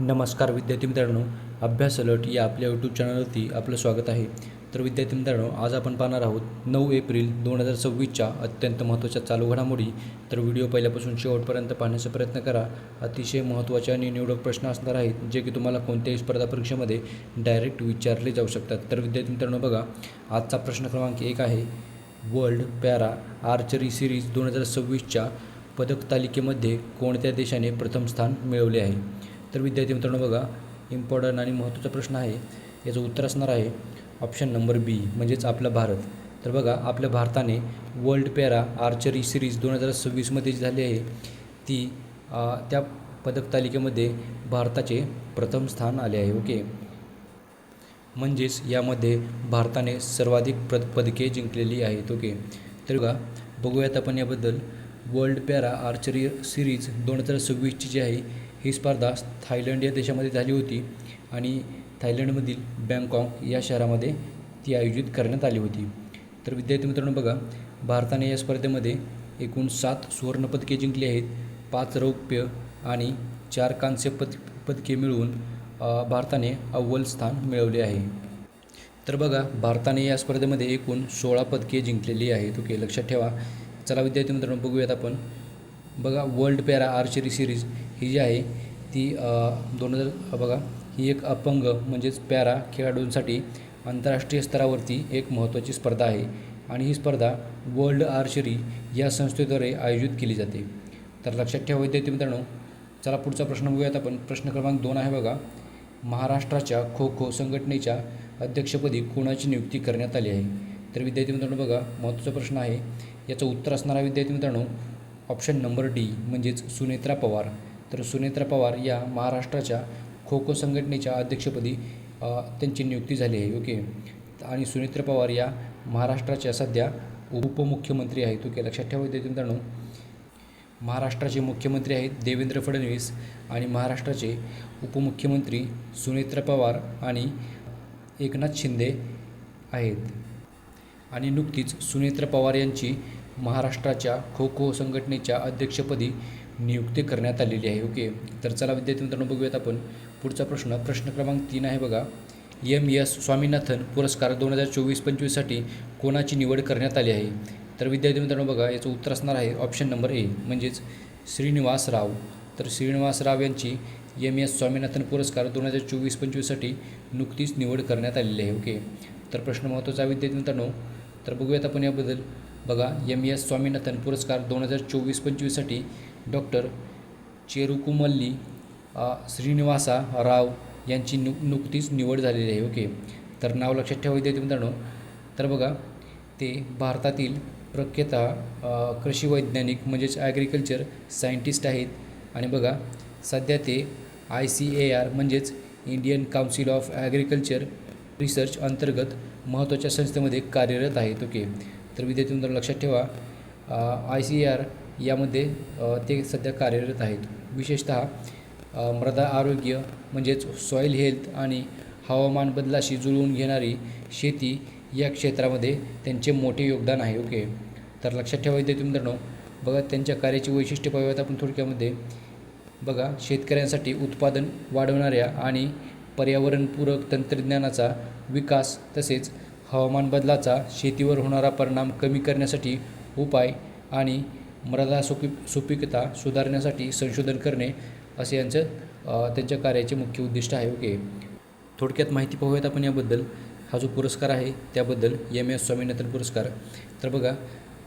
नमस्कार विद्यार्थी मित्रांनो, अभ्यास अलर्ट या आपल्या यूट्यूब चॅनलवरती आपलं स्वागत आहे. तर विद्यार्थी मित्रांनो, आज आपण पाहणार आहोत 9 एप्रिल 2026च्या अत्यंत महत्त्वाच्या चालू घडामोडी. तर व्हिडिओ पहिल्यापासून शेवटपर्यंत पाहण्याचा प्रयत्न करा. अतिशय महत्त्वाचे आणि निवडक प्रश्न असणार आहेत जे की तुम्हाला कोणत्याही स्पर्धा परीक्षेमध्ये डायरेक्ट विचारले जाऊ शकतात. तर विद्यार्थी मित्रांनो बघा, आजचा प्रश्न क्रमांक 1 आहे. वर्ल्ड पॅरा आर्चरी सिरीज 2026च्या पदक तालिकेमध्ये कोणत्या देशाने प्रथम स्थान मिळवले आहे? तर विद्यार्थी मित्रांनो बघा, इम्पॉर्टंट आणि महत्त्वाचा प्रश्न आहे. याचं उत्तर असणार आहे ऑप्शन नंबर बी, म्हणजेच आपला भारत. तर बघा, आपल्या भारताने वर्ल्ड पॅरा आर्चरी सिरीज 2026मध्ये जी झाली आहे ती त्या पदक तालिकेमध्ये भारताचे प्रथम स्थान आले आहे. ओके, म्हणजेच यामध्ये भारताने सर्वाधिक पदके जिंकलेली आहेत. ओके, तर बघा, बघूयात आपण याबद्दल. वर्ल्ड पॅरा आर्चरी सिरीज 2026ची जी आहे ही स्पर्धा थायलंड या देशामध्ये झाली होती आणि थायलंडमधील बँकॉक या शहरामध्ये ती आयोजित करण्यात आली होती. तर विद्यार्थी मित्रांनो बघा, भारताने या स्पर्धेमध्ये एकूण 7 सुवर्णपदके जिंकली आहेत, 5 रौप्य आणि 4 कांस्य पदके मिळवून भारताने अव्वल स्थान मिळवले आहे. तर बघा, भारताने या स्पर्धेमध्ये एकूण 16 पदके जिंकलेली आहेत. ओके, लक्षात ठेवा. चला विद्यार्थी मित्रांनो, बघूयात आपण. बघा, वर्ल्ड पॅरा आर्चरी सिरीज ही जी आहे ती 2000 बघा, ही एक अपंग म्हणजेच पॅरा खेळाडूंसाठी आंतरराष्ट्रीय स्तरावरती एक महत्त्वाची स्पर्धा आहे आणि ही स्पर्धा वर्ल्ड आर्चरी या संस्थेद्वारे आयोजित केली जाते. तर लक्षात ठेवा विद्यार्थी मित्रांनो. चला पुढचा प्रश्न बघूयात आपण. प्रश्न क्रमांक 2 आहे बघा. महाराष्ट्राच्या खो खो संघटनेच्या अध्यक्षपदी कोणाची नियुक्ती करण्यात आली आहे? तर विद्यार्थी मित्रांनो बघा, महत्त्वाचा प्रश्न आहे. याचं उत्तर असणार आहे विद्यार्थी मित्रांनो ऑप्शन नंबर डी, म्हणजेच सुनेत्रा पवार. तर सुनेत्रा पवार या महाराष्ट्राच्या खो खो संघटनेच्या अध्यक्षपदी त्यांची नियुक्ती झाली आहे. ओके, आणि सुनेत्रा पवार या महाराष्ट्राच्या सध्या उपमुख्यमंत्री आहेत. ओके, लक्षात ठेवा विद्यार्थी मित्रांनो. महाराष्ट्राचे मुख्यमंत्री आहेत देवेंद्र फडणवीस आणि महाराष्ट्राचे उपमुख्यमंत्री सुनेत्रा पवार आणि एकनाथ शिंदे आहेत. आणि नुकतीच सुनेत्रा पवार यांची महाराष्ट्राच्या खो खो संघटनेच्या अध्यक्षपदी नियुक्ती करण्यात आलेली आहे. ओके, तर चला विद्यार्थी मित्रांनो बघूयात आपण पुढचा प्रश्न. प्रश्न क्रमांक 3 आहे बघा. MS स्वामीनाथन पुरस्कार 2024-25साठी कोणाची निवड करण्यात आली आहे? तर विद्यार्थी मित्रांनो बघा, याचं उत्तर असणार आहे ऑप्शन नंबर ए, म्हणजेच श्रीनिवास राव. तर श्रीनिवास राव यांची MS स्वामीनाथन पुरस्कार 2024-25साठी नुकतीच निवड करण्यात आलेली आहे. ओके, तर प्रश्न महत्त्वाचा विद्यार्थी मित्रांनो. तर बघूयात आपण याबद्दल. बघा, MS स्वामीनाथन पुरस्कार 2024-25साठी डॉक्टर चेरुकुमल्ली श्रीनिवासा राव यांची नुकतीच निवड झालेली आहे. ओके, तर नाव लक्षात ठेवा विद्यार्थी मित्रांनो. तर बघा, ते भारतातील प्रख्यात कृषी वैज्ञानिक म्हणजेच ॲग्रिकल्चर सायंटिस्ट आहेत आणि बघा, सध्या ते ICAR म्हणजेच Indian council of agriculture research अंतर्गत महत्त्वाच्या संस्थेमध्ये कार्यरत आहेत. ओके, तर विद्यार्थी मित्रांनो लक्षात ठेवा, ICAR यामध्ये ते सध्या कार्यरत आहेत. विशेषतः मृदा आरोग्य म्हणजेच सॉईल हेल्थ आणि हवामान बदलाशी जुळवून घेणारी शेती या क्षेत्रामध्ये त्यांचे मोठे योगदान आहे. ओके, तर लक्षात ठेवा विद्यार्थी मित्रांनो. बघा, त्यांच्या कार्याची वैशिष्ट्ये पाहूयात आपण थोडक्यामध्ये. बघा, शेतकऱ्यांसाठी उत्पादन वाढवणाऱ्या आणि पर्यावरणपूरक तंत्रज्ञानाचा विकास तसेच हवामान बदलाचा शेतीवर होणारा परिणाम कमी करण्यासाठी उपाय आणि मृदा सुपीकता सुधारण्यासाठी संशोधन करणे असे त्यांच्या कार्याचे मुख्य उद्दिष्ट आहे. ओके, थोडक्यात माहिती पाहूयात आपण याबद्दल. हा जो पुरस्कार आहे त्याबद्दल MS स्वामीनाथन पुरस्कार. तर बघा,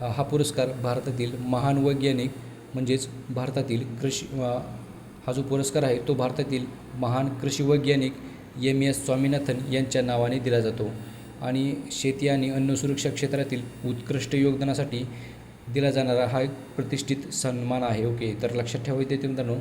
हा पुरस्कार भारतातील महान वैज्ञानिक म्हणजेच भारतातील हा जो पुरस्कार आहे तो भारतातील महान कृषी वैज्ञानिक MS स्वामीनाथन यांच्या नावाने दिला जातो आणि शेती आणि अन्न सुरक्षा क्षेत्रातील उत्कृष्ट योगदानासाठी दिला जाणारा हा एक प्रतिष्ठित सन्मान आहे. ओके, तर लक्षात ठेवा विद्यार्थी मित्रांनो.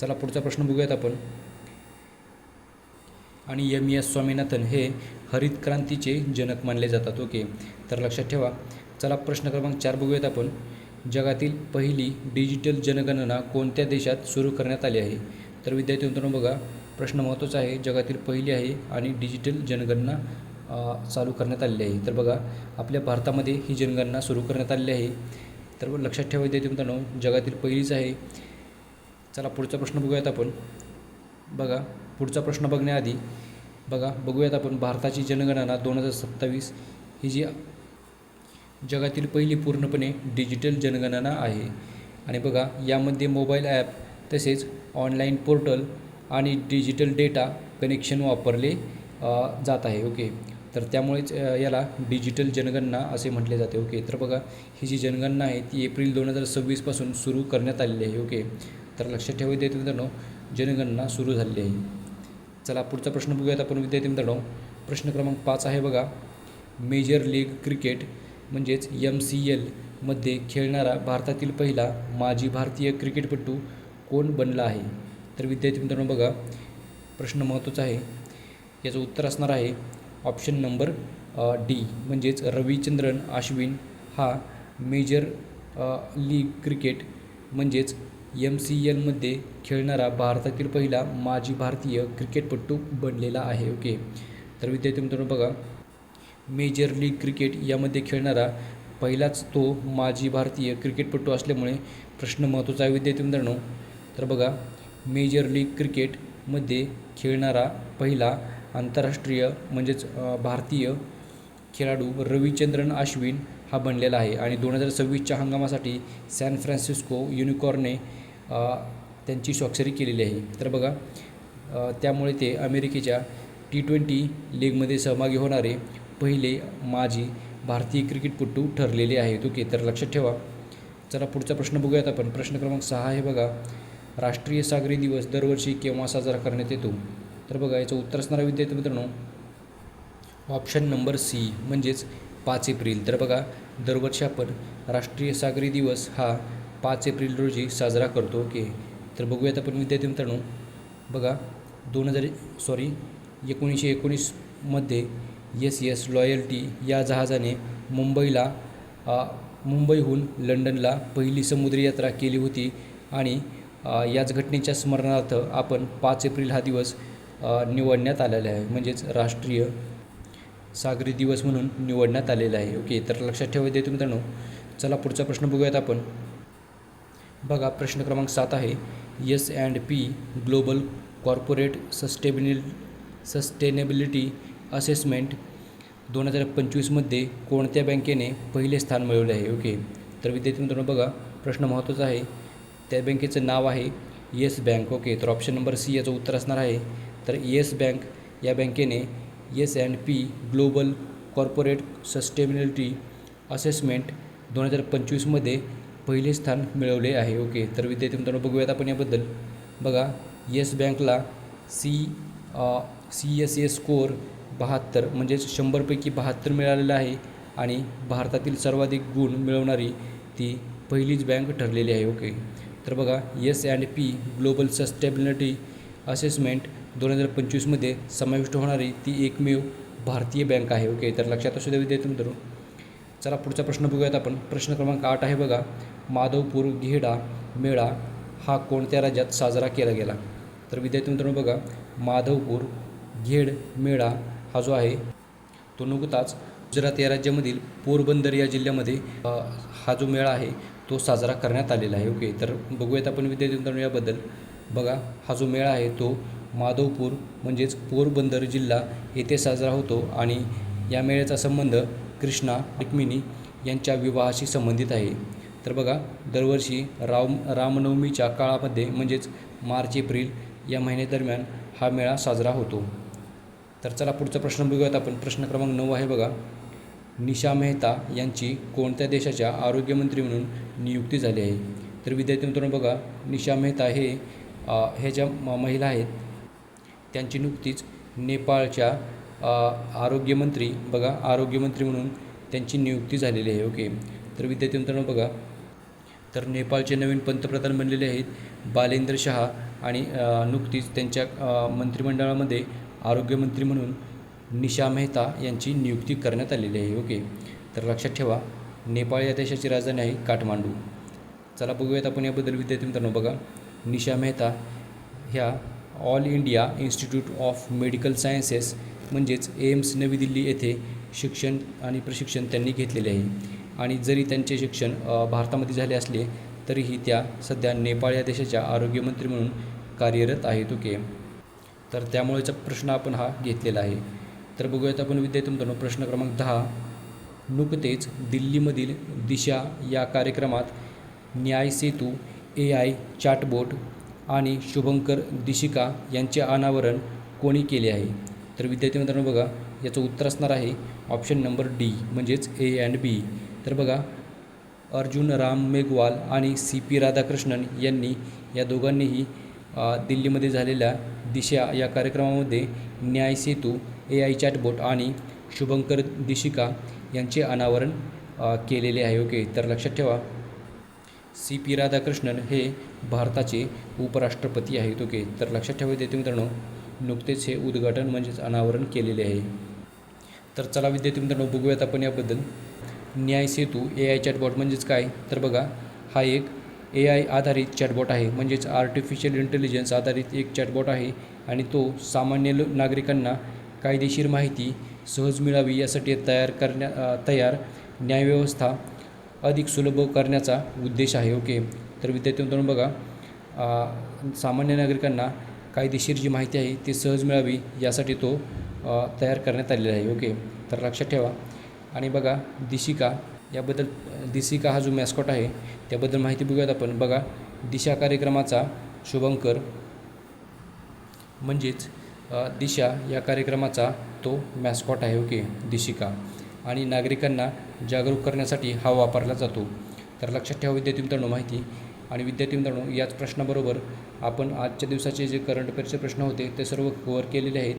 चला पुढचा प्रश्न बघूयात आपण. आणि MS स्वामीनाथन हे हरित क्रांतीचे जनक मानले जातात. ओके, तर लक्षात ठेवा. चला प्रश्न क्रमांक 4 बघूयात आपण. जगातील पहिली डिजिटल जनगणना कोणत्या देशात सुरू करण्यात आली आहे? तर विद्यार्थी मित्रांनो बघा, प्रश्न महत्त्वाचा आहे. जगातील पहिली आहे आणि डिजिटल जनगणना चालू करण्यात आलेली आहे. तर बघा, आपल्या भारतामध्ये ही जनगणना सुरू करण्यात आलेली आहे. तर लक्षात ठेवा विद्यार्थी मित्रांनो, जगातील पहिलीच आहे. चला पुढचा प्रश्न बघूयात आपण. बघा पुढचा प्रश्न बघण्याआधी बघूयात आपण भारताची जनगणना 2027 ही जी जगातील पहिली पूर्णपणे डिजिटल जनगणना आहे. आणि बघा यामध्ये मोबाईल ॲप तसेच ऑनलाईन पोर्टल आणि डिजिटल डेटा कनेक्शन वापरले जात आहे. ओके, तर त्यामुळेच याला डिजिटल जनगणना असे म्हटले जाते. ओके, तर बघा ही जी जनगणना आहे ती एप्रिल 2026पासून सुरू करण्यात आलेली आहे. ओके, तर लक्षात ठेवा विद्यार्थी मित्रांनो, जनगणना सुरू झालेली आहे. चला पुढचा प्रश्न बघूयात आपण विद्यार्थी मित्रांनो. प्रश्न क्रमांक 5 आहे बघा, मेजर लीग क्रिकेट म्हणजेच MCL मध्ये खेळणारा भारतातील पहिला माजी भारतीय क्रिकेटपटू कोण बनला आहे? तर विद्यार्थी मित्रांनो बघा प्रश्न महत्त्वाचा आहे. याचं उत्तर असणार आहे ऑप्शन नंबर डी म्हणजेच रविचंद्रन अश्विन हा मेजर लीग क्रिकेट म्हणजेच MCL मध्ये खेळणारा भारतातील पहिला माजी भारतीय क्रिकेटपटू बनलेला आहे. ओके, तर विद्यार्थी मित्रांनो बघा मेजर लीग क्रिकेट यामध्ये खेळणारा पहिलाच तो माजी भारतीय क्रिकेटपटू असल्यामुळे प्रश्न महत्त्वाचा आहे विद्यार्थी मित्रांनो. तर बघा मेजर लीग क्रिकेटमध्ये खेळणारा पहिला आंतरराष्ट्रीय म्हणजेच भारतीय खेळाडू रविचंद्रन अश्विन हा बनलेला आहे. आणि 2026च्या हंगामासाठी सॅन फ्रान्सिस्को युनिकॉर्नने त्यांची स्वाक्षरी केलेली आहे. तर बघा त्यामुळे ते अमेरिकेच्या T20 लीगमध्ये सहभागी होणारे पहिले माजी भारतीय क्रिकेटपटू ठरलेले आहेत. ओके, तर लक्षात ठेवा. चला पुढचा प्रश्न बघूयात आपण. प्रश्न क्रमांक 6 आहे बघा, राष्ट्रीय सागरी दिवस दरवर्षी केव्हा साजरा करण्यात येतो? तर बघा याचं उत्तर असणार आहे विद्यार्थी मित्रांनो ऑप्शन नंबर सी म्हणजेच 5 एप्रिल. तर बघा दरवर्षी आपण राष्ट्रीय सागरी दिवस हा 5 एप्रिल रोजी साजरा करतो. ओके, तर बघूयात आपण विद्यार्थी मित्रांनो. बघा 1919 मध्ये SS लॉयल्टी या जहाजाने मुंबईहून लंडनला पहिली समुद्री यात्रा केली होती. आणि याच घटनेच्या स्मरणार्थ आपण 5 एप्रिल हा दिवस निवडण्यात आलेला आहे म्हणजेच राष्ट्रीय सागरी दिवस म्हणून निवडण्यात आलेला आहे. ओके, तर लक्षात ठेवा विद्यार्थी मित्रांनो. चला पुढचा प्रश्न बघूयात आपण. बघा प्रश्न क्रमांक 7 आहे, S&P global corporate sustainability assessment 2025 मध्ये कोणत्या बँकेने पहिले स्थान मिळवले आहे? ओके, तर विद्यार्थी मित्रांनो बघा प्रश्न महत्त्वाचा आहे. त्या बँकेचं नाव आहे येस बँक. ओके, तर ऑप्शन नंबर सी याचं उत्तर असणार आहे. तर येस बँक या बँकेने S&P global corporate sustainability assessment 2025 मध्ये पहिले स्थान मिळवले आहे. ओके, तर विद्यार्थी मित्रांनो बघूयात आपण याबद्दल. बघा येस बँकला CSA स्कोअर 72 म्हणजेच 100पैकी 72 मिळालेला आहे. आणि भारतातील सर्वाधिक गुण मिळवणारी ती पहिलीच बँक ठरलेली आहे. ओके, तर बघा S&P ग्लोबल सस्टेनेबिलिटी असेसमेंट 2025 मध्ये समाविष्ट होणारी ती एकमेव भारतीय बँक आहे. ओके, तर लक्षात असू द्या विद्यार्थी मित्रांनो. चला पुढचा प्रश्न बघूयात आपण. प्रश्न क्रमांक 8 आहे बघा, माधवपूर घेडा मेळा हा कोणत्या राज्यात साजरा केला गेला? तर विद्यार्थी मित्रांनो बघा माधवपूर घेड मेळा हा जो आहे तो नुकताच गुजरात या राज्यामधील पोरबंदर या जिल्ह्यामध्ये हा जो मेळा आहे तो साजरा करण्यात आलेला आहे. ओके, तर बघूयात आपण विद्यार्थी मित्रांनो याबद्दल. बघा हा जो मेळा आहे तो माधवपूर म्हणजेच पोरबंदर जिल्हा येथे साजरा होतो. आणि या मेळ्याचा संबंध कृष्णा रुक्मिणी यांच्या विवाहाशी संबंधित आहे. तर बघा दरवर्षी रामनवमीच्या काळामध्ये म्हणजेच मार्च एप्रिल या महिन्यादरम्यान हा मेळा साजरा होतो. तर चला पुढचा प्रश्न बघूयात आपण. प्रश्न क्रमांक 9 आहे बघा, निशा मेहता यांची कोणत्या देशाच्या आरोग्यमंत्री म्हणून नियुक्ती झाली आहे? तर विद्यार्थी मित्रांनो बघा निशा मेहता हे ज्या महिला आहेत त्यांची नुकतीच नेपाळच्या आरोग्यमंत्री म्हणून त्यांची नियुक्ती झालेली आहे. ओके, तर विद्यार्थी मित्रांनो बघा तर नेपाळचे नवीन पंतप्रधान बनलेले आहेत बालेंद्र शहा. आणि नुकतीच त्यांच्या मंत्रिमंडळामध्ये आरोग्यमंत्री म्हणून निशा मेहता यांची नियुक्ती करण्यात आलेली आहे. ओके, तर लक्षात ठेवा नेपाळ या देशाची राजधानी आहे काठमांडू. चला बघूयात आपण याबद्दल विद्यार्थी मित्रांनो. बघा निशा मेहता ह्या all India institute of medical sciences म्हणजेच AIIMS नवी दिल्ली येथे शिक्षण आणि प्रशिक्षण त्यांनी घेतलेले आहे. आणि जरी त्यांचे शिक्षण भारतामध्ये झाले असले तरीही त्या सध्या नेपाळ या देशाच्या आरोग्यमंत्री म्हणून कार्यरत आहेत. ओके, तर त्यामुळेचा प्रश्न आपण हा घेतलेला आहे. तर बघूयात आपण विद्यार्थी मित्रांनो प्रश्न क्रमांक 10. नुकतेच दिल्लीमधील दिशा या कार्यक्रमात न्याय सेतू AI चॅटबोट आणि शुभंकर दिशिका यांचे अनावरण कोणी केले आहे? तर विद्यार्थी मित्रांनो बघा, याचं उत्तर असणार आहे ऑप्शन नंबर डी म्हणजेच A and B. तर बघा, अर्जुन राम मेघवाल आणि CP राधाकृष्णन यांनी या दोघांनीही दिल्लीमध्ये झालेल्या दिशा या कार्यक्रमामध्ये न्याय सेतू AI चॅटबोट आणि शुभंकर दिशिका यांचे अनावरण केलेले आहे. ओके, तर लक्षात ठेवा CP राधाकृष्णन हे भारताचे उपराष्ट्रपती आहेत. ओके, तर लक्षात ठेवा विद्यार्थी मित्रांनो, नुकतेच हे उद्घाटन म्हणजेच अनावरण केलेले आहे. तर चला विद्यार्थी मित्रांनो बघूयात आपण याबद्दल. न्याय सेतू AI चॅटबॉट म्हणजेच काय? तर बघा, हा एक AI आधारित चॅटबॉट आहे, म्हणजेच आर्टिफिशियल इंटेलिजन्स आधारित एक चॅटबॉट आहे आणि तो सामान्य नागरिकांना कायदेशीर माहिती सहज मिळावी यासाठी तयार न्यायव्यवस्था अधिक सुलभ करण्याचा उद्देश आहे. ओके, तर विद्यार्थी मित्रांनो बघा, सामान्य नागरिकांना कायदेशीर जी माहिती आहे ती सहज मिळावी यासाठी तो तयार करण्यात आलेला आहे. ओके, तर लक्षात ठेवा. आणि बघा, दिशिका हा जो मॅस्कॉट आहे त्याबद्दल माहिती बघूयात आपण. बघा, दिशा कार्यक्रमाचा शुभंकर म्हणजेच दिशा या कार्यक्रमाचा तो मॅस्कॉट आहे. ओके, दिशिका, आणि नागरिकांना जागरूक करण्यासाठी हा वापरला जातो. तर लक्षात ठेवा विद्यार्थी मित्रांनो माहिती. आणि विद्यार्थी मित्रांनो, याच प्रश्नाबरोबर आपण आजच्या दिवसाचे जे करंट अफेअरचे प्रश्न होते ते सर्व कव्हर केलेले आहेत.